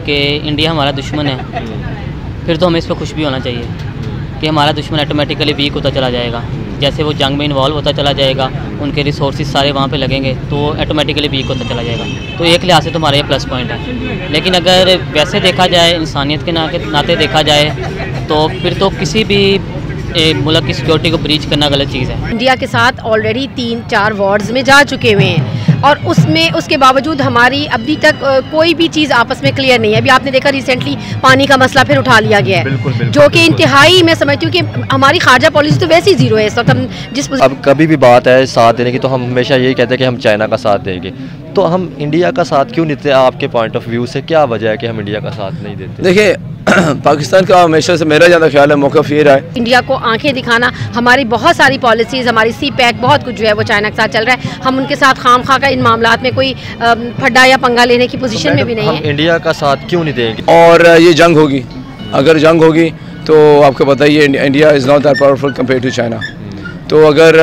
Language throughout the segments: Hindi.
कि इंडिया हमारा दुश्मन है, फिर तो हमें इस पर खुश भी होना चाहिए कि हमारा दुश्मन ऑटोमेटिकली वीक होता चला जाएगा। जैसे वो जंग में इन्वॉल्व होता चला जाएगा, उनके रिसोर्सेज सारे वहाँ पे लगेंगे तो वो ऑटोमेटिकली वीक होता चला जाएगा। तो एक लिहाज से तो हमारा ये प्लस पॉइंट है। लेकिन अगर वैसे देखा जाए, इंसानियत के नाते देखा जाए, तो फिर तो किसी भी मुल्क की सिक्योरिटी को ब्रीच करना गलत चीज़ है। इंडिया के साथ ऑलरेडी 3-4 वॉर्स में जा चुके हुए हैं और उसके बावजूद हमारी अभी तक कोई भी चीज़ आपस में क्लियर नहीं है। अभी आपने देखा रिसेंटली पानी का मसला फिर उठा लिया गया है, जो कि इंतहाई मैं समझती हूँ कि हमारी खारजा पॉलिसी तो वैसे ही जीरो है इस वक्त। हम अब कभी भी बात है साथ देने की तो हम हमेशा यही कहते हैं कि हम चाइना का साथ देंगे, तो हम इंडिया का साथ क्यों नहीं देते? आपके पॉइंट ऑफ व्यू से क्या वजह है कि हम इंडिया का साथ नहीं देते? देखिए पाकिस्तान का हमेशा से मेरा ज़्यादा ख्याल है मौक़िफ़ ये रहा है इंडिया को आंखें दिखाना। हमारी बहुत सारी पॉलिसीज़, हमारी CPEC बहुत कुछ जो है वो चाइना के साथ चल रहा है। हम उनके साथ खामखा का इन मामलात में कोई फड्डा या पंगा लेने की पोजीशन में भी नहीं है। हम इंडिया का साथ क्यों नहीं देंगे? और ये जंग होगी, अगर जंग होगी तो आपको बताइए India is not that powerful compare to China. तो अगर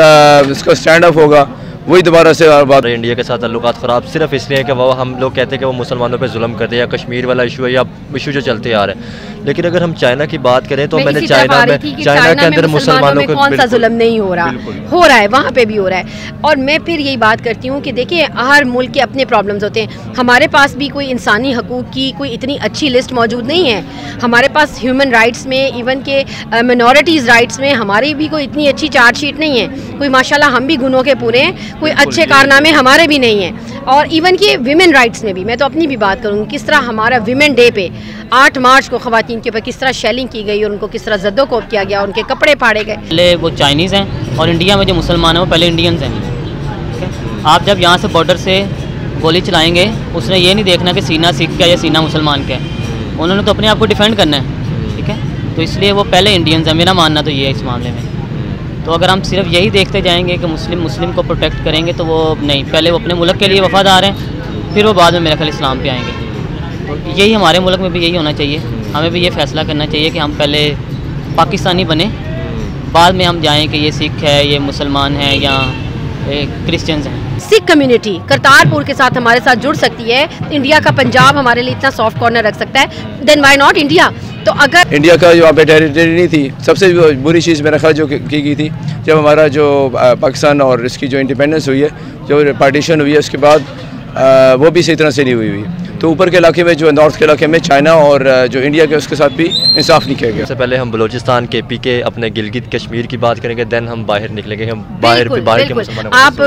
इसका स्टैंड अप होगा, वही दोबारा से बात। इंडिया के साथ ताल्लुकात ख़राब सिर्फ इसलिए है कि वो हम लोग कहते हैं कि वो मुसलमानों पे जुल्म करते हैं, या कश्मीर वाला इशू है या इशू जो चलते आ रहे हैं। लेकिन अगर हम चाइना की बात करें तो मैंने चाइना के अंदर मुसलमानों पे कौन सा जुल्म नहीं हो रहा है, वहाँ पे भी हो रहा है। और मैं फिर यही बात करती हूँ कि देखिए हर मुल्क के अपने प्रॉब्लम्स होते हैं। हमारे पास भी कोई इंसानी हकूक़ की कोई इतनी अच्छी लिस्ट मौजूद नहीं है। हमारे पास ह्यूमन राइट्स में, इवन के मिनॉरिटीज़ राइट्स में हमारी भी कोई इतनी अच्छी चार्जशीट नहीं है। कोई माशाल्लाह हम भी गुनों के पूरे हैं, कोई अच्छे कारनामे हमारे भी नहीं हैं। और इवन के विमेन राइट्स में भी मैं तो अपनी भी बात करूँगी, किस तरह हमारा विमेन डे पे 8 मार्च को ख़वातीन के ऊपर किस तरह शेलिंग की गई और उनको किस तरह जद्दोकोब किया गया, उनके कपड़े फाड़े गए। पहले वो चाइनीज़ हैं और इंडिया में जो मुसलमान हैं वो पहले इंडियंस हैं। आप जब यहाँ से बॉर्डर से गोली चलाएँगे, उसने ये नहीं देखना कि सीना सिख का या सीना मुसलमान का है। उन्होंने तो अपने आप को डिफेंड करना है, ठीक है। तो इसलिए वो पहले इंडियंस हैं, मेरा मानना तो ये है इस मामले में। तो अगर हम सिर्फ यही देखते जाएंगे कि मुस्लिम को प्रोटेक्ट करेंगे तो वो नहीं, पहले वो अपने मुल्क के लिए वफादार हैं, फिर वो बाद में मेरा ख्याल इस्लाम पे आएंगे। तो यही हमारे मुल्क में भी यही होना चाहिए। हमें भी ये फ़ैसला करना चाहिए कि हम पहले पाकिस्तानी बने, बाद में हम जाएँ कि ये सिख है, ये मुसलमान है या क्रिश्चियंस हैं। सिख कम्युनिटी करतारपुर के साथ हमारे साथ जुड़ सकती है। इंडिया का पंजाब हमारे लिए इतना सॉफ्ट कॉर्नर रख सकता है, देन व्हाई नॉट इंडिया? तो अगर इंडिया का जो वहाँ पे टेरिटरी नहीं थी, सबसे बुरी चीज़ मेरा ख्याल जो की गई थी जब हमारा जो पाकिस्तान और इसकी जो इंडिपेंडेंस हुई है, जो पार्टीशन हुई है, उसके बाद वो भी सही तरह से नहीं हुई। तो ऊपर के इलाके में, जो नॉर्थ के इलाके में चाइना और जो इंडिया के, उसके साथ भी इंसाफ नहीं किया गया। सबसे पहले हम बलूचिस्तान KP के अपने गिलगित कश्मीर की बात करेंगे, देन हम बाहर निकलेंगे। हम बाहर के मुसलमानों, आप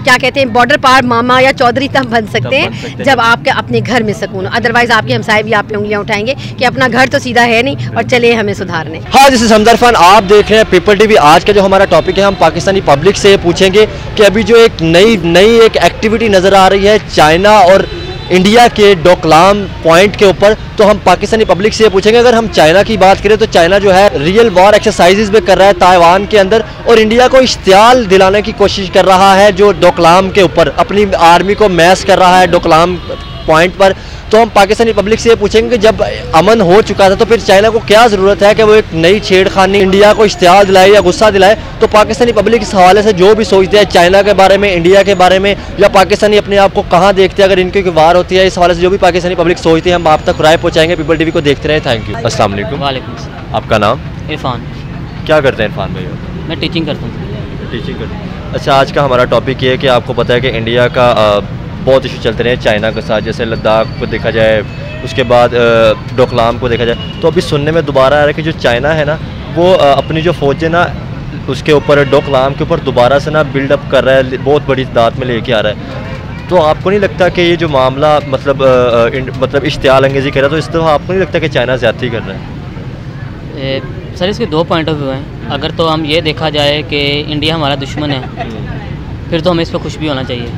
क्या कहते हैं, बॉर्डर पार मामा या चौधरी तब बन सकते हैं जब आपके अपने घर में सुकून। अदरवाइज आपके हमसाए भी आप पे उंगलियां उठाएंगे कि अपना घर तो सीधा है नहीं और चले हमें सुधारने। हाँ, दिस इज हमदर खान, आप देख रहे हैं पीपल TV। आज का जो हमारा टॉपिक है, हम पाकिस्तानी पब्लिक से पूछेंगे कि अभी जो एक नई एक एक्टिविटी नज़र आ रही है चाइना और इंडिया के डोकलाम पॉइंट के ऊपर, तो हम पाकिस्तानी पब्लिक से पूछेंगे। अगर हम चाइना की बात करें तो चाइना जो है रियल वॉर एक्सरसाइजेज में कर रहा है ताइवान के अंदर, और इंडिया को इश्तियाल दिलाने की कोशिश कर रहा है जो डोकलाम के ऊपर, अपनी आर्मी को मैस कर रहा है डोकलाम पॉइंट पर। तो हम पाकिस्तानी पब्लिक से पूछेंगे कि जब अमन हो चुका था तो फिर चाइना को क्या ज़रूरत है कि वो एक नई छेड़खानी इंडिया को इश्तियाल दिलाए या गुस्सा दिलाए? तो पाकिस्तानी पब्लिक इस हवाले से जो भी सोचते हैं चाइना के बारे में, इंडिया के बारे में, या पाकिस्तानी अपने आप को कहाँ देखते हैं अगर इनकी कोई वार होती है, इस हवाले से जो भी पाकिस्तानी पब्लिक सोचती है हम आप तक राय पहुँचाएंगे। पीपल TV को देखते रहे। Thank you. अस्सलाम वालेकुम। वालेकुम अस्सलाम। आपका नाम? इरफान। क्या करते हैं इरफान भाई? मैं टीचिंग करता हूँ। टीचिंग करते हैं। अच्छा, आज का हमारा टॉपिक ये है कि आपको पता है कि इंडिया का बहुत इशू चलते रहे चाइना के साथ, जैसे लद्दाख को देखा जाए, उसके बाद डोकलाम को देखा जाए। तो अभी सुनने में दोबारा आ रहा है कि जो चाइना है ना, वो अपनी जो फौजें ना उसके ऊपर, डोकलाम के ऊपर दोबारा से ना बिल्डअप कर रहा है, बहुत बड़ी तादाद में लेके आ रहा है। तो आपको नहीं लगता कि ये जो मामला मतलब इश्तियाल अंगेज़ी कर रहा है, तो इस तरह आपको नहीं लगता कि चाइना ज़्यादती कर रहा है? सर, इसके 2 पॉइंट ऑफ व्यू हैं। अगर तो हम ये देखा जाए कि इंडिया हमारा दुश्मन है, फिर तो हमें इस पर खुश भी होना चाहिए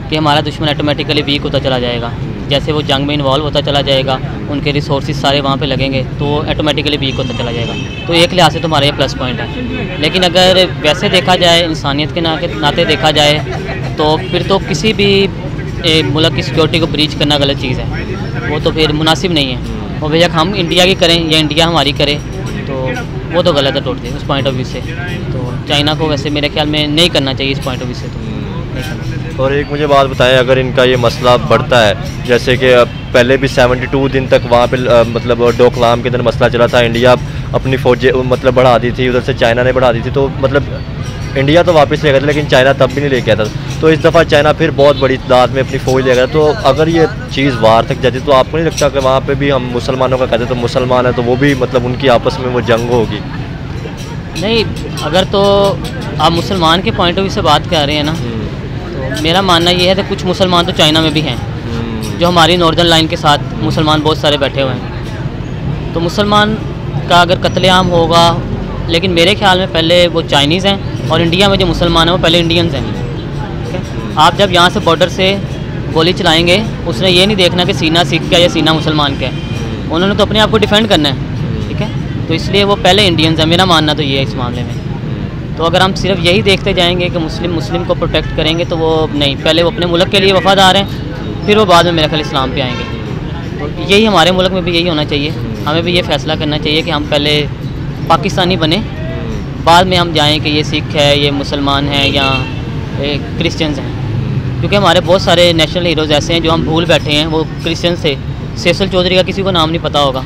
कि हमारा दुश्मन ऑटोमेटिकली वीक होता चला जाएगा। जैसे वो जंग में इन्वॉल्व होता चला जाएगा, उनके रिसोर्सेज सारे वहाँ पे लगेंगे तो ऑटोमेटिकली वीक होता चला जाएगा। तो एक लिहाज से तो हमारा ये प्लस पॉइंट है। लेकिन अगर वैसे देखा जाए, इंसानियत के नाते देखा जाए, तो फिर तो किसी भी मुल्क की सिक्योरिटी को ब्रीच करना गलत चीज़ है। वो तो फिर मुनासिब नहीं है। और बेशक हम इंडिया की करें या इंडिया हमारी करे, तो वो तो गलत है टोटली उस पॉइंट ऑफ व्यू से। तो चाइना को वैसे मेरे ख्याल में नहीं करना चाहिए इस पॉइंट ऑफ व्यू से, तो नहीं करना। और एक मुझे बात बताएं, अगर इनका ये मसला बढ़ता है, जैसे कि पहले भी 72 दिन तक वहाँ पे मतलब डोकलाम के अंदर मसला चला था। इंडिया अपनी फौजें मतलब बढ़ा दी थी, उधर से चाइना ने बढ़ा दी थी, तो मतलब इंडिया तो वापस ले गया था, लेकिन चाइना तब भी नहीं लेके आया था। तो इस दफ़ा चाइना फिर बहुत बड़ी तादाद में अपनी फ़ौज ले गया। तो अगर ये चीज़ वार तक जाती तो आपको नहीं लगता कि वहाँ पे भी हम मुसलमानों का कहते तो मुसलमान है तो वो भी मतलब उनकी आपस में वो जंग होगी? नहीं, अगर तो आप मुसलमान के पॉइंट ऑफ व्यू से बात कर रहे हैं ना, तो मेरा मानना ये है कि कुछ मुसलमान तो चाइना में भी हैं, जो हमारी नॉर्दर्न लाइन के साथ मुसलमान बहुत सारे बैठे हुए हैं। तो मुसलमान का अगर कत्लेआम होगा, लेकिन मेरे ख्याल में पहले वो चाइनीज़ हैं और इंडिया में जो मुसलमान हैं वो पहले इंडियंस हैं। ठीक है, आप जब यहाँ से बॉर्डर से गोली चलाएंगे, उसने ये नहीं देखना कि सीना सिख का या सीना मुसलमान का है, उन्होंने तो अपने आप को डिफेंड करना है। ठीक है, तो इसलिए वो पहले इंडियंस हैं, मेरा मानना तो ये है इस मामले में। तो अगर हम सिर्फ यही देखते जाएंगे कि मुस्लिम को प्रोटेक्ट करेंगे तो वो नहीं, पहले वो अपने मुल्क के लिए वफादार हैं, फिर वो बाद में मेरा ख्याल इस्लाम पे आएंगे। तो यही हमारे मुल्क में भी यही होना चाहिए, हमें भी ये फ़ैसला करना चाहिए कि हम पहले पाकिस्तानी बने, बाद में हम जाएं कि ये सिख है, ये मुसलमान है या क्रिश्चियंस हैं। क्योंकि हमारे बहुत सारे नेशनल हीरोज़ ऐसे हैं जो हम भूल बैठे हैं, वो क्रिश्चियन थे। सेसल चौधरी का किसी को नाम नहीं पता होगा,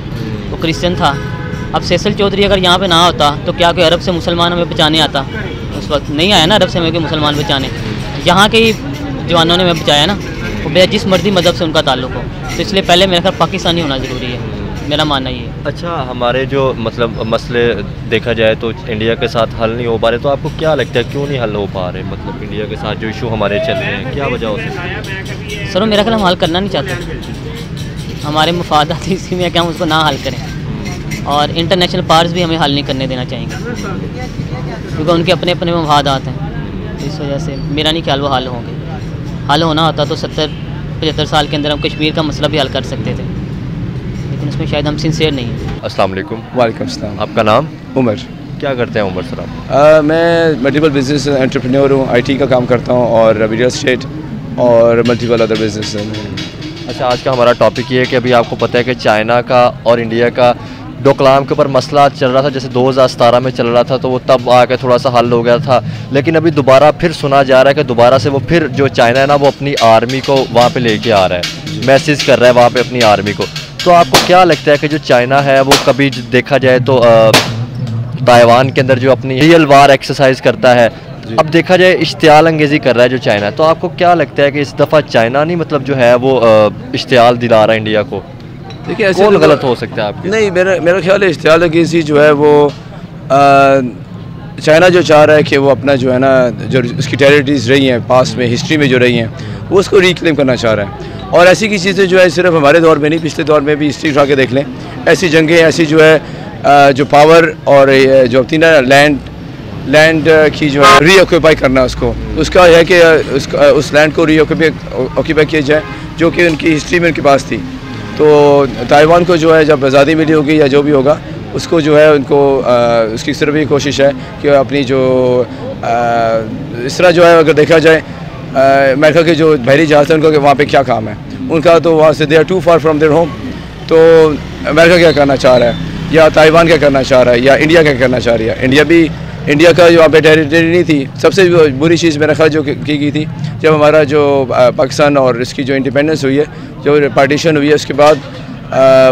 वो क्रिश्चियन था। अब सेसल चौधरी अगर यहाँ पे ना होता तो क्या कोई अरब से मुसलमान हमें बचाने आता? उस वक्त नहीं आया ना अरब से हमें कोई मुसलमान बचाने, यहाँ के ही जवानों ने हमें बचाया ना, वो जिस मर्जी मज़हब से उनका ताल्लुक़ हो। तो इसलिए पहले मेरे ख्याल पाकिस्तानी होना ज़रूरी है, मेरा मानना ये है। अच्छा, हमारे जो मतलब मसले देखा जाए तो इंडिया के साथ हल नहीं हो पा रहे, तो आपको क्या लगता है क्यों नहीं हल हो पा रहे? मतलब इंडिया के साथ जो इशू हमारे चल रहे हैं, क्या वजह हो सकती है? सर मेरा ख्याल हम हल करना नहीं चाहते, हमारे मफादात इसी में है कि हम उसको ना हल करें, और इंटरनेशनल पावर्स भी हमें हल नहीं करने देना चाहिए, क्योंकि उनके अपने अपने मफादात हैं। इस वजह से मेरा नहीं ख्याल वो हल होंगे। हल होना होता तो 70-75 साल के अंदर हम कश्मीर का मसला भी हल कर सकते थे, लेकिन उसमें शायद हम सिंसियर नहीं हैं। अस्सलाम वालेकुम। वालेकुम अस्सलाम। आपका नाम? उमर। क्या करते हैं उमर सर आप? मैं मल्टीपल बिजनेस एंटरप्रेन्योर हूँ, IT का काम करता हूँ और रियल एस्टेट और मल्टीपल अदर बिजनेस। अच्छा, आज का हमारा टॉपिक ये है कि अभी आपको पता है कि चाइना का और इंडिया का डोकलाम के ऊपर मसला चल रहा था, जैसे 2017 में चल रहा था, तो वो तब आके थोड़ा सा हल हो गया था, लेकिन अभी दोबारा फिर सुना जा रहा है कि दोबारा से वो फिर जो चाइना है ना, वो अपनी आर्मी को वहाँ पे लेके आ रहा है, मैसेज कर रहा है वहाँ पे अपनी आर्मी को। तो आपको क्या लगता है कि जो चाइना है वो कभी देखा जाए तो ताइवान के अंदर जो अपनी रियल वार एक्सरसाइज करता है, अब देखा जाए इश्तियाल अंगेज़ी कर रहा है जो चाइना, तो आपको क्या लगता है कि इस दफ़ा चाइना नहीं मतलब जो है वो इश्तियाल दिला रहा है इंडिया को? देखिए, ऐसे कौन गलत हो सकता है आपके? नहीं, मेरा ख्याल है इश्तियाल अंगेज़ी जो है वो चाइना जो चाह रहा है कि वो अपना जो है ना, जो उसकी टेरिटरीज रही हैं पास्ट में, हिस्ट्री में जो रही हैं, वो उसको रिक्लेम करना चाह रहा है। और ऐसी की चीज़ें जो है सिर्फ हमारे दौर में नहीं, पिछले दौर में भी हिस्ट्री उठा के देख लें, ऐसी जंगें, ऐसी जो है जो पावर और जो अपनी ना लैंड की जो है रीऑक्यूपाई करना, उसका है कि उस लैंड को रीऑक्यूपाई किया जाए, जो कि उनकी हिस्ट्री में उनके पास थी। तो ताइवान को जो है जब आज़ादी मिली होगी या जो भी होगा, उसको जो है उनको उसकी सिर्फ ये कोशिश है कि अपनी जो इस तरह जो है अगर देखा जाए अमेरिका के जो बहरी जहाज़ हैं उनको वहाँ पे क्या काम है उनका, तो वहाँ से they are too far from their home. तो अमेरिका क्या करना चाह रहा है, या ताइवान क्या करना चाह रहा है, या इंडिया क्या करना चाह रही है? इंडिया का जो वहाँ पे टेरिटरी नहीं थी, सबसे बुरी चीज़ मेरा ख्याल जो की गई थी जब हमारा जो पाकिस्तान और इसकी जो इंडिपेंडेंस हुई है, जो पार्टीशन हुई है, उसके बाद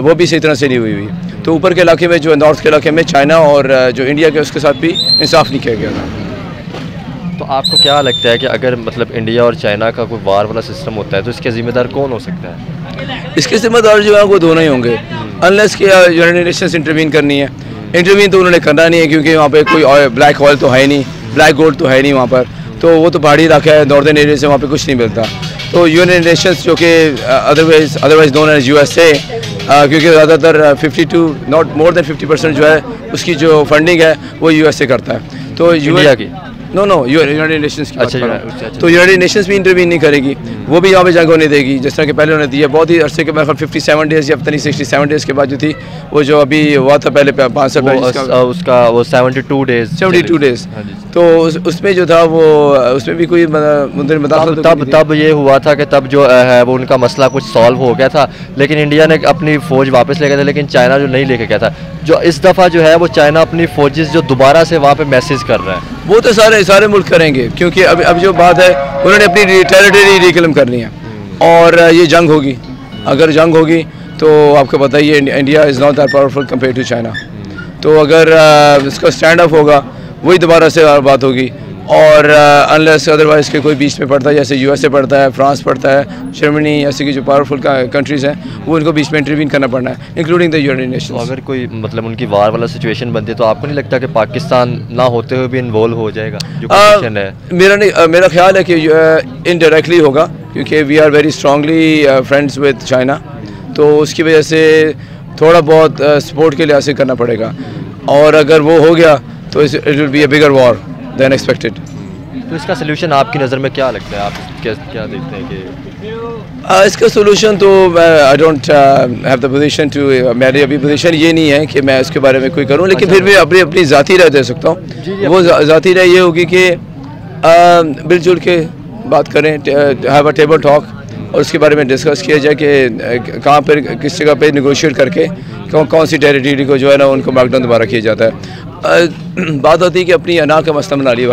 वो भी सही तरह से नहीं हुई। तो ऊपर के इलाके में, जो नॉर्थ के इलाके में चाइना और जो इंडिया के उसके साथ भी इंसाफ नहीं किया गया था। तो आपको क्या लगता है कि अगर मतलब इंडिया और चाइना का कोई वार वाला सिस्टम होता है तो इसके ज़िम्मेदार कौन हो सकता है? इसके ज़िम्मेदार जो है वो दोनों ही होंगे, अनलेस के यूनाइटेड नेशंस इंटरवीन करनी है। इंटरवीन तो उन्होंने करना नहीं है, क्योंकि वहाँ पे कोई ब्लैक ऑयल तो है नहीं, ब्लैक गोल्ड तो है नहीं वहाँ पर, तो वो तो पहाड़ी इलाका है, नॉर्दर्न एरिया से वहाँ पे कुछ नहीं मिलता। तो यूनाइटेड नेशंस जो कि अदरवाइज नोन एज USA, क्योंकि ज़्यादातर 52 नॉट मोर देन 50% जो है उसकी जो फंडिंग है वो USA करता है। तो इंडिया की नो यूनाइटेड नेशंस की अच्छा, तो यूनाइटेड नेशंस भी इंटरवीन नहीं करेगी, वो भी यहाँ पे जंग होने देगी, जिस तरह के पहले होने दी है। बहुत ही अरसे के मेरे 57 डेज़ या पता नहीं 67 डेज़ के बाद जो थी वो जो अभी हुआ था पहले 5 साल उसका वो 72 डेज़। तो उसमें जो था वो उसमें भी कोई तब ये हुआ था कि तब जो है वो उनका मसला कुछ सॉल्व हो गया था, लेकिन इंडिया ने अपनी फ़ौज वापस ले गया था, लेकिन चाइना जो नहीं लेके गया था, जो इस दफ़ा जो है वो चाइना अपनी फ़ौजेस जो दोबारा से वहाँ पे मैसेज कर रहा है, वो तो सारे मुल्क करेंगे, क्योंकि अब जो बात है उन्होंने अपनी टेरिटरी रिक्लेम करनी है और ये जंग होगी। अगर जंग होगी तो आपको पता ही है India is not that powerful compare to China. तो अगर इसका स्टैंड अप होगा वही दोबारा से बात होगी, और अनलेस अदरवाइज़ के कोई बीच में पड़ता है, जैसे यूएसए पड़ता है, फ्रांस पड़ता है, जर्मनी ऐसे की जो पावरफुल कंट्रीज़ हैं वो इनको बीच में इंटरवीन करना पड़ना है, इंक्लूडिंग द यूनाइटेड नेशंस। अगर कोई मतलब उनकी वार वाला सिचुएशन बनती है तो आपको नहीं लगता कि पाकिस्तान ना होते हुए भी इन्वॉल्व हो जाएगा जो पोजीशन है? मेरा ख्याल है कि इनडायरेक्टली होगा, क्योंकि we are very strongly friends with China, तो उसकी वजह से थोड़ा बहुत सपोर्ट के लिहाज से करना पड़ेगा, और अगर वो हो गया तो it will be a bigger war then expected. तो इसका सोल्यूशन आपकी नज़र में क्या लगता है, आप क्या देखते हैं कि इसका सोल्यूशन? तो I don't have the position to, मेरी अभी पोजीशन ये नहीं है कि मैं इसके बारे में कोई करूं, लेकिन फिर भी अपनी ज़ाती राय दे सकता हूं। वो ज़ाती राय ये होगी कि मिलजुल के बात करें, हैव अ टेबल टॉक, और उसके बारे में डिस्कस किया जाए कि कहाँ पर किस जगह पे नेगोशिएट करके कौन सी टेरिटरी को जो है ना उनको मार्कडाउन दोबारा किया जाता है। बात होती है कि अपनी अना का मसला बना लिया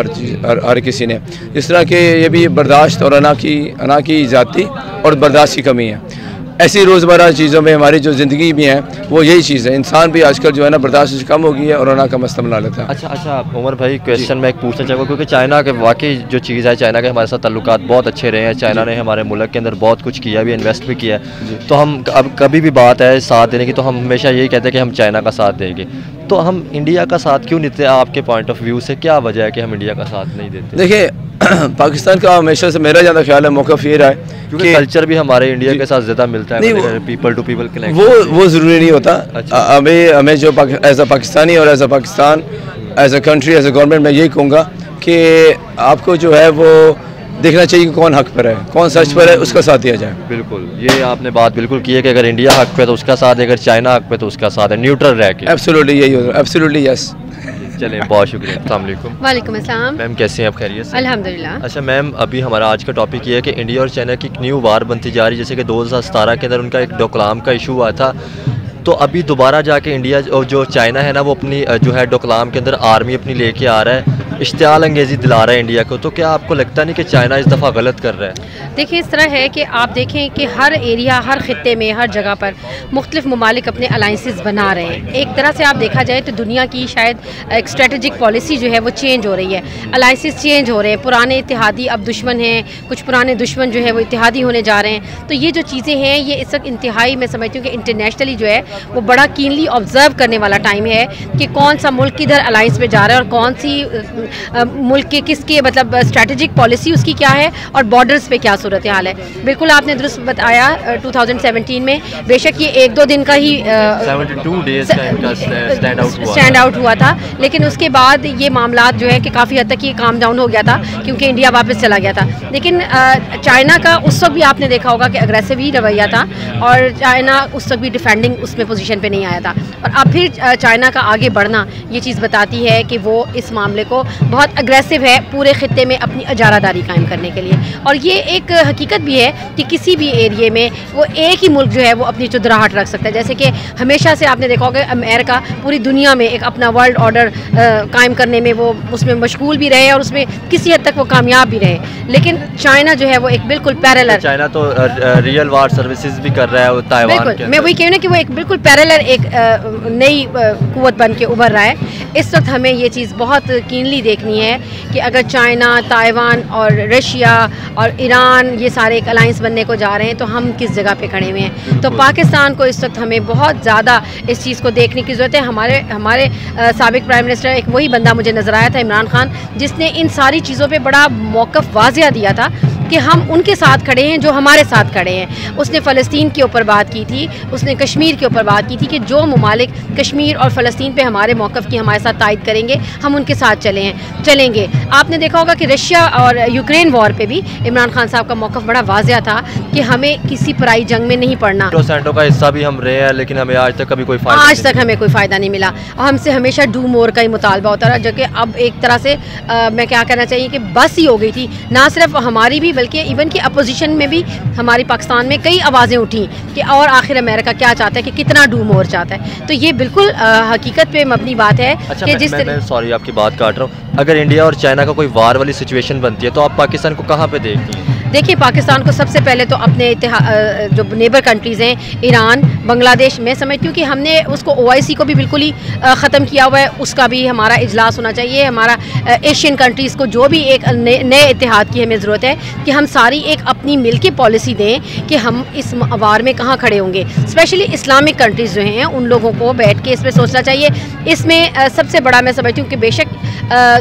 हर किसी ने, इस तरह के ये भी बर्दाश्त और अना की ज़ाती और बर्दाश्त की कमी है। ऐसी रोज़मर्रा चीज़ों में हमारी जो ज़िंदगी भी है वो यही चीज़ है, इंसान भी आजकल जो है ना बर्दाश्त कम हो गई है और अना का मसला बना लेता है। अच्छा उमर भाई, क्वेश्चन मैं एक पूछना चाहूँगा, क्योंकि चाइना के वाकई जो चीज़ है, चाइना के हमारे साथ ताल्लुकात बहुत अच्छे रहे हैं, चाइना ने हमारे मुल्क के अंदर बहुत कुछ किया भी, इन्वेस्ट भी किया है, तो हम अब कभी भी बात है साथ देने की तो हम हमेशा यही कहते हैं कि हम चाइना का साथ देंगे, तो हम इंडिया का साथ क्यों नहीं देते? आपके पॉइंट ऑफ व्यू से क्या वजह है कि हम इंडिया का साथ नहीं देते? देखिए पाकिस्तान का हमेशा से मेरा ज़्यादा ख्याल है मौक़िफ़ ये रहा है क्योंकि कल्चर भी हमारे इंडिया के साथ ज़्यादा मिलता है, पीपल टू पीपल कनेक्शन, वो ज़रूरी नहीं होता। अच्छा। हमें जो एज अ पाकिस्तानी और as a Pakistan, as a country, as a government, मैं यही कहूँगा कि आपको जो है वो देखना चाहिए कि कौन हक पर है, कौन सच पर है, उसका साथ दिया जाए। बिल्कुल, ये आपने बात बिल्कुल की है कि अगर इंडिया हक पे तो उसका साथ है, अगर चाइना हक पे तो उसका साथ है, न्यूट्रल रह के। एब्सोल्युटली यही होगा, एब्सोल्युटली यस। चलें, बहुत शुक्रिया। अस्सलाम वालेकुम। वालेकुम अस्सलाम। मैम कैसे हैं आप? खैरियत से? अल्हम्दुलिल्लाह। अच्छा मैम, अभी हमारा आज का टॉपिक ये है कि इंडिया और चाइना की एक न्यू वार बनती जा रही है, जैसे कि 2017 के अंदर उनका एक डोकलाम का इशू हुआ था, तो अभी दोबारा जाके इंडिया जो चाइना है ना वो अपनी जो है डोकलाम के अंदर आर्मी अपनी लेके आ रहा है, इश्तियाल अंगेज़ी दिला रहा है इंडिया को, तो क्या आपको लगता नहीं कि चाइना इस दफ़ा गलत कर रहा है? देखिए इस तरह है कि आप देखें कि हर एरिया, हर ख़ित्ते में, हर जगह पर मुख्तलिफ ममालिक अपने अलाइंसेस बना रहे हैं। एक तरह से आप देखा जाए तो दुनिया की शायद एक स्ट्रेटजिक पॉलिसी जो है वो चेंज हो रही है, अलाइंसेस चेंज हो रहे हैं, पुराने इत्तेहादी अब दुश्मन हैं, कुछ पुराने दुश्मन जो है वो इत्तेहादी होने जा रहे हैं। तो ये जो चीज़ें हैं ये इस वक्त इंतहाई मैं समझती हूँ कि इंटरनेशनली जो है वो बड़ा कीनली ऑब्ज़र्व करने वाला टाइम है कि कौन सा मुल्क किधर अलाइंस में जा रहा है और कौन सी मुल्क के किसके मतलब स्ट्रेटजिक पॉलिसी उसकी क्या है और बॉर्डर्स पे क्या सूरत हाल है। बिल्कुल आपने दुरुस्त बताया, 2017 में बेशक ये 1-2 दिन का ही 72 डेज़ का इनका स्टैंड आउट हुआ था, लेकिन उसके बाद ये मामला जो है कि काफ़ी हद तक ये काम डाउन हो गया था क्योंकि इंडिया वापस चला गया था। लेकिन चाइना का उस वक्त भी आपने देखा होगा कि अग्रेसिव ही रवैया था और चाइना उस वक्त भी डिफेंडिंग उसमें पोजीशन पे नहीं आया था, और अब फिर चाइना का आगे बढ़ना ये चीज़ बताती है कि वो इस मामले को बहुत अग्रेसिव है पूरे खित्ते में अपनी अजारादारी कायम करने के लिए। और ये एक हकीकत भी है कि किसी भी एरिए में वो एक ही मुल्क जो है वो अपनी चुदराहट रख सकता है, जैसे कि हमेशा से आपने देखा होगा अमेरिका पूरी दुनिया में एक अपना वर्ल्ड ऑर्डर कायम करने में वो उसमें मशगूल भी रहे और उसमें किसी हद तक वो कामयाब भी रहे। लेकिन चाइना जो है वो एक बिल्कुल पैरेलल, चाइना तो रियल वार सर्विसेज भी कर रहा है ताइवान के, मैं वही कह रही हूँ कि वो एक बिल्कुल पैरेलल एक नई कुव्वत बन के उभर रहा है। इस वक्त हमें ये चीज़ बहुत कीनली देखनी है कि अगर चाइना, ताइवान और रशिया और ईरान ये सारे एक अलाइंस बनने को जा रहे हैं तो हम किस जगह पे खड़े हुए हैं। तो पाकिस्तान को इस वक्त हमें बहुत ज़्यादा इस चीज़ को देखने की ज़रूरत है। हमारे साबिक प्राइम मिनिस्टर एक वही बंदा मुझे नज़र आया था, इमरान खान, जिसने इन सारी चीज़ों पे बड़ा मौक़िफ़ वाज़िया दिया था कि हम उनके साथ खड़े हैं जो हमारे साथ खड़े हैं। उसने फ़लस्तीन के ऊपर बात की थी, उसने कश्मीर के ऊपर बात की थी कि जो ममालिक कश्मीर और फ़लस्तीन पे हमारे मौक़िफ़ की हमारे साथ तायद करेंगे हम उनके साथ चलेंगे। आपने देखा होगा कि रशिया और यूक्रेन वॉर पे भी इमरान खान साहब का मौक़िफ़ बड़ा वाज़िया था कि हमें किसी पराई जंग में नहीं पड़ना। सेंटो का हिस्सा भी हम रहे हैं लेकिन हमें आज तक कभी कोई फ़ायदा नहीं मिला और हमसे हमेशा डू मोर का ही मुतालबा होता रहा, जो कि अब एक तरह से मैं क्या कहना चाहिए कि बस ही हो गई थी, ना सिर्फ हमारी भी बल्कि इवन कि अपोजिशन में भी हमारी पाकिस्तान में कई आवाज़ें उठी कि और आखिर अमेरिका क्या चाहता है, कि कितना डू मोर चाहता है। तो ये बिल्कुल हकीकत पे मबनी बात है। अच्छा, कि मैं सॉरी आपकी बात काट रहा हूँ, अगर इंडिया और चाइना का कोई वार वाली सिचुएशन बनती है तो आप पाकिस्तान को कहाँ पे देखती हैं? देखिए, पाकिस्तान को सबसे पहले तो अपने जो नेबर कंट्रीज़ हैं, ईरान, बांग्लादेश, मैं समझती हूँ कि हमने उसको OIC को भी बिल्कुल ही ख़त्म किया हुआ है, उसका भी हमारा इजलास होना चाहिए। हमारा एशियन कंट्रीज़ को जो भी एक नए इत्तेहाद की हमें ज़रूरत है कि हम सारी एक अपनी मिल की पॉलिसी दें कि हम इस वार में कहाँ खड़े होंगे। स्पेशली इस्लामिक कंट्रीज़ जो हैं उन लोगों को बैठ के इसमें सोचना चाहिए। इसमें सबसे बड़ा मैं समझती हूँ कि बेशक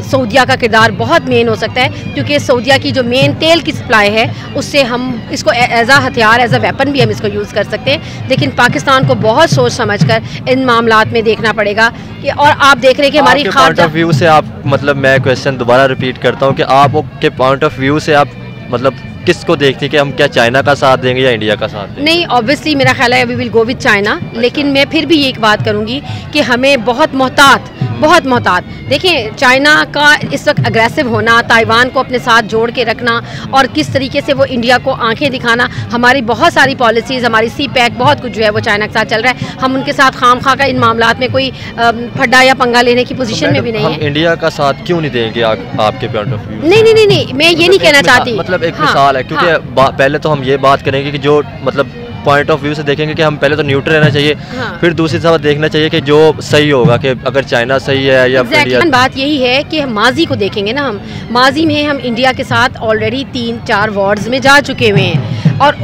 सऊदीया का किरदार बहुत मेन हो सकता है, क्योंकि सऊदीया की जो मेन तेल की सप्लाई है उससे हम इसको एज आ हथियार, एज आ वेपन भी हम इसको यूज़ कर सकते हैं। लेकिन पाकिस्तान को बहुत सोच समझकर इन मामलात में देखना पड़ेगा कि, और आप देख रहे हैं कि हमारी पॉइंट ऑफ व्यू से आप, मतलब मैं क्वेश्चन दोबारा रिपीट करता हूँ कि आपके पॉइंट ऑफ व्यू से आप मतलब किसको देखती हैं कि हम क्या चाइना का साथ देंगे या इंडिया का साथ देंगे? नहीं, ऑब्वियसली मेरा ख्याल है we will go with China, लेकिन मैं फिर भी एक बात करूंगी कि हमें बहुत मोहतात देखिए, चाइना का इस वक्त अग्रेसिव होना, ताइवान को अपने साथ जोड़ के रखना और किस तरीके से वो इंडिया को आंखें दिखाना, हमारी बहुत सारी पॉलिसीज़, हमारी CPEC, बहुत कुछ जो है वो चाइना के साथ चल रहा है। हम उनके साथ खामखा का इन मामलात में कोई फड्डा या पंगा लेने की पोजीशन में भी नहीं है। हम इंडिया का साथ क्यों नहीं देंगे आपके पॉइंट ऑफ व्यू? नहीं, मैं ये नहीं कहना चाहती, मतलब एक मिसाल है, क्योंकि पहले तो हम ये बात करेंगे कि जो मतलब पॉइंट ऑफ व्यू से देखेंगे कि हम पहले तो न्यूट्रल रहना चाहिए, फिर दूसरी तरफ देखना चाहिए कि जो सही होगा, कि अगर चाइना सही है या इंडिया। बात यही है कि माजी को देखेंगे ना, हम माजी में हम इंडिया के साथ ऑलरेडी 3-4 वॉर्स में जा चुके हुए हैं और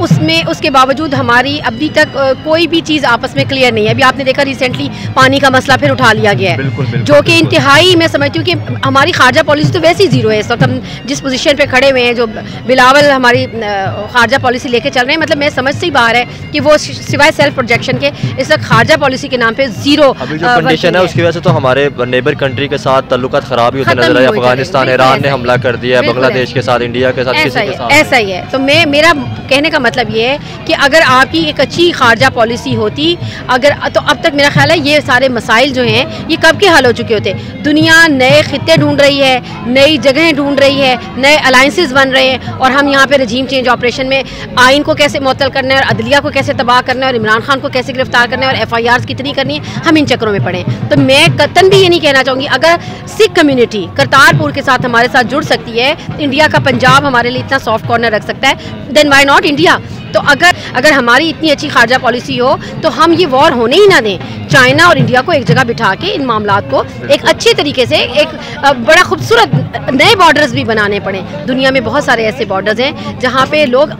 उसके बावजूद हमारी अभी तक कोई भी चीज़ आपस में क्लियर नहीं है। अभी आपने देखा रिसेंटली पानी का मसला फिर उठा लिया गया है, बिल्कुल, जो कि इंतहाई मैं समझती हूँ कि हमारी खारजा पॉलिसी तो वैसे ही ज़ीरो है। इस वक्त हम जिस पोजीशन पे खड़े हुए हैं, जो बिलावल हमारी खारजा पॉलिसी लेके चल रहे हैं, मतलब मैं समझ से ही बाहर है कि वो सिवाय सेल्फ प्रोजेक्शन के इस वक्त खारजा पॉलिसी के नाम पे ज़ीरो अभी जो कंडीशन है उसकी वजह से तो हमारे नेबर कंट्री के साथ ताल्लुकात ख़राब ही होते नजर आए। अफगानिस्तान, ईरान ने हमला कर दिया है, बांग्लादेश के साथ, इंडिया के साथ, किसी के साथ ऐसा ही है। तो मेरा कहने का मतलब ये है कि अगर आपकी एक अच्छी खारजा पॉलिसी होती, अगर तो अब तक मेरा ख्याल है ये सारे मसाइल जो हैं ये कब के हल हो चुके होते। दुनिया नए खित्ते ढूंढ रही है, नई जगहें ढूंढ रही है, नए अलायंसेस बन रहे हैं और हम यहाँ पे रजीम चेंज ऑपरेशन में आइन को कैसे मुअत्तल करना है और अदलिया को कैसे तबाह करना है और इमरान खान को कैसे गिरफ्तार करना है और FIRs कितनी करनी है, हम इन चक्रों में पड़े। तो मैं कतन भी ये नहीं कहना चाहूँगी, अगर सिख कम्युनिटी करतारपुर के साथ हमारे साथ जुड़ सकती है, इंडिया का पंजाब हमारे लिए इतना सॉफ्ट कॉर्नर रख सकता है, देन वाई नॉट इंडिया। तो अगर हमारी इतनी अच्छी खारजा पॉलिसी हो तो हम ये वॉर होने ही ना दें। चाइना और इंडिया को एक जगह बिठा के इन मामलात को एक अच्छे तरीके से एक बड़ा खूबसूरत नए बॉर्डर्स भी बनाने पड़े। दुनिया में बहुत सारे ऐसे बॉर्डर्स हैं जहाँ पे लोग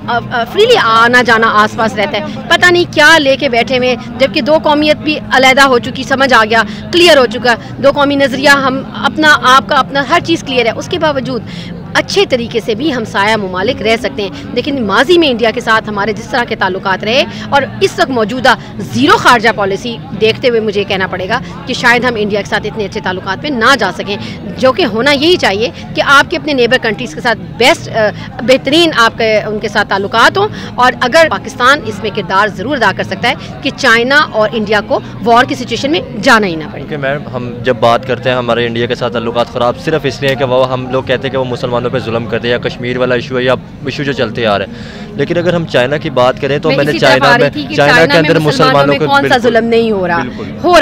फ्रीली आना जाना आसपास रहता है, पता नहीं क्या लेके बैठे हुए, जबकि दो कौमियत भी अलहदा हो चुकी, समझ आ गया, क्लियर हो चुका, दो कौमी नज़रिया, हम अपना आपका अपना हर चीज़ क्लियर है। उसके बावजूद अच्छे तरीके से भी हम साया मुमालिक रह सकते हैं। लेकिन माजी में इंडिया के साथ हमारे जिस तरह के ताल्लुकात रहे और इस वक्त मौजूदा ज़ीरो खारजा पॉलिसी देखते हुए मुझे कहना पड़ेगा कि शायद हम इंडिया के साथ इतने अच्छे ताल्लुकात में ना जा सकें, जो कि होना यही चाहिए कि आपके अपने नेबर कंट्रीज़ के साथ बेहतरीन आपके उनके साथ ताल्लुकात हों। और अगर पाकिस्तान इसमें किरदार ज़रूर अदा कर सकता है कि चाइना और इंडिया को वॉर की सिचुएशन में जाना ही ना पड़े। क्योंकि मैम हम जब बात करते हैं हमारे इंडिया के साथ ताल्लुकात ख़राब सिर्फ इसलिए कि वो हम लोग कहते हैं कि वो मुसलमानों पे जुल्म करते हैं, या कश्मीर वाला इशू है या इशू जो चलते आ रहे हैं। लेकिन अगर हम चाइना की बात करें तो मैंने चाइना के अंदर मुसलमानों को कौन सा जुल्म नहीं हो रहा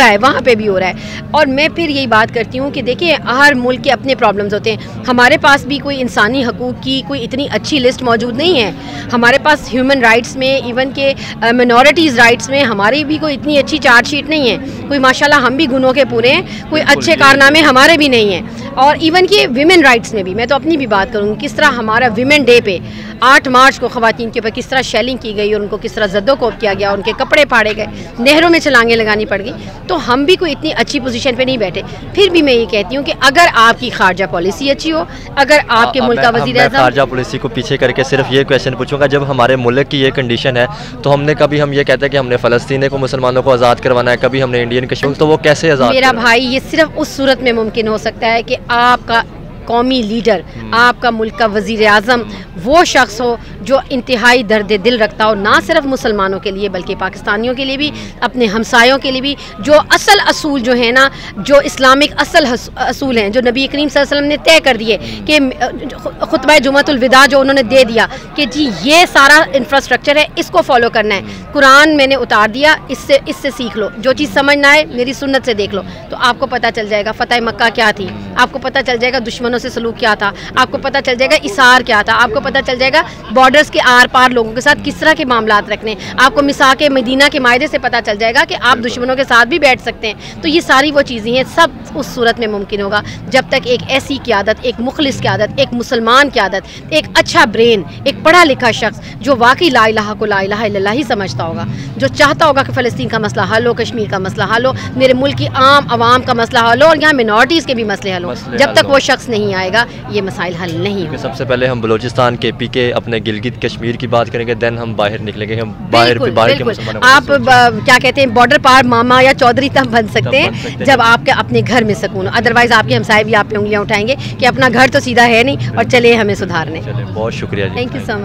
है, वहाँ पे भी हो रहा है। और मैं फिर यही बात करती हूँ कि देखिए, हर मुल्क के अपने प्रॉब्लम्स होते हैं। हमारे पास भी कोई इंसानी हकूक़ की कोई इतनी अच्छी लिस्ट मौजूद नहीं है। हमारे पास ह्यूमन राइट्स में, इवन के मिनॉरिटीज़ राइट्स में हमारी भी कोई इतनी अच्छी चार्जशीट नहीं है। कोई माशाल्लाह हम भी गुनों के पूरे हैं, कोई अच्छे कारनामे हमारे भी नहीं हैं। और इवन के विमेन राइट्स में भी मैं तो अपनी भी बात करूँगी, किस तरह हमारा विमेन डे पे 8 मार्च को ख़वातीन के ऊपर किस तरह शेलिंग की गई और उनको किस तरह ज़द्दोकोब किया गया, उनके कपड़े फाड़े गए, नहरों में छलांगें लगानी पड़ गई। तो हम भी कोई इतनी अच्छी पोजीशन पे नहीं बैठे। फिर भी मैं ये कहती हूँ कि अगर आपकी खारजा पॉलिसी अच्छी हो, अगर आपके मुल्क का वज़ीर आज़म, खारजा पॉलिसी को पीछे करके सिर्फ ये क्वेश्चन पूछूंगा, जब हमारे मुल्क की ये कंडीशन है तो हमने कभी हम ये कहते हैं कि हमने फ़लस्तीन को मुसलमानों को आज़ाद करवाना है, कभी हमने इंडियन कश्मीर, तो वो कैसे आज़ाद? मेरा भाई, ये सिर्फ उस सूरत में मुमकिन हो सकता है कि आपका कौमी लीडर, आपका मुल्क का वज़ीर आज़म वो शख्स हो जो इंतहाई दर्द दिल रखता हो, ना सिर्फ मुसलमानों के लिए बल्कि पाकिस्तानियों के लिए भी, अपने हमसायों के लिए भी। जो असल असूल जो है ना, जो इस्लामिक असल असूल हैं, जो नबी करीम सल्लल्लाहु अलैहि वसल्लम ने तय कर दिए कि खुतबा जुमअतुल विदा जो उन्होंने दे दिया कि जी ये सारा इंफ्रास्ट्रक्चर है, इसको फॉलो करना है। कुरान मैंने उतार दिया, इससे सीख लो, जो चीज़ समझ ना आए मेरी सुन्नत से देख लो, तो आपको पता चल जाएगा फ़तह मक्का क्या थी, आपको पता चल जाएगा दुश्मनों मुसलमानों से सलूक क्या था, आपको पता चल जाएगा इसार क्या था, आपको पता चल जाएगा बॉर्डर्स के आर पार लोगों के साथ किस तरह के मामलात रखने, आपको मिसाक मदीना के मायदे से पता चल जाएगा कि आप दुश्मनों के साथ भी बैठ सकते हैं। तो ये सारी वो चीज़ें हैं, सब उस सूरत में मुमकिन होगा जब तक एक ऐसी क़यादत, एक मुखलिस क़यादत, एक मुसलमान क़यादत, एक अच्छा ब्रेन, एक पढ़ा लिखा शख्स जो वाकई ला इलाहा को ला इलाहा इल्लल्लाह ही समझता होगा, जो चाहता होगा कि फ़लस्तीन का मसला हल हो, कश्मीर का मसला हल हो, मेरे मुल्क की आम आवाम का मसला हल हो और यहाँ मिनॉरिटीज़ के भी मसले हल हो, जब तक वो शख्स नहीं आएगा ये मसाइल हल नहीं होंगे। सबसे पहले हम बलूचिस्तान KP के अपने गिलगित कश्मीर की बात करेंगे, देन हम बाहर निकलेंगे, हम बाहर के मुसलमानों को आप क्या कहते हैं, बॉर्डर पार मामा या चौधरी तब बन सकते हैं जब आपके अपने घर में सुकून हो, अदरवाइज आपके हमसाए भी आप पे उंगलियां उठाएंगे कि अपना घर तो सीधा है नहीं और चले हमें सुधारने। बहुत शुक्रिया जी, थैंक यू सो मच।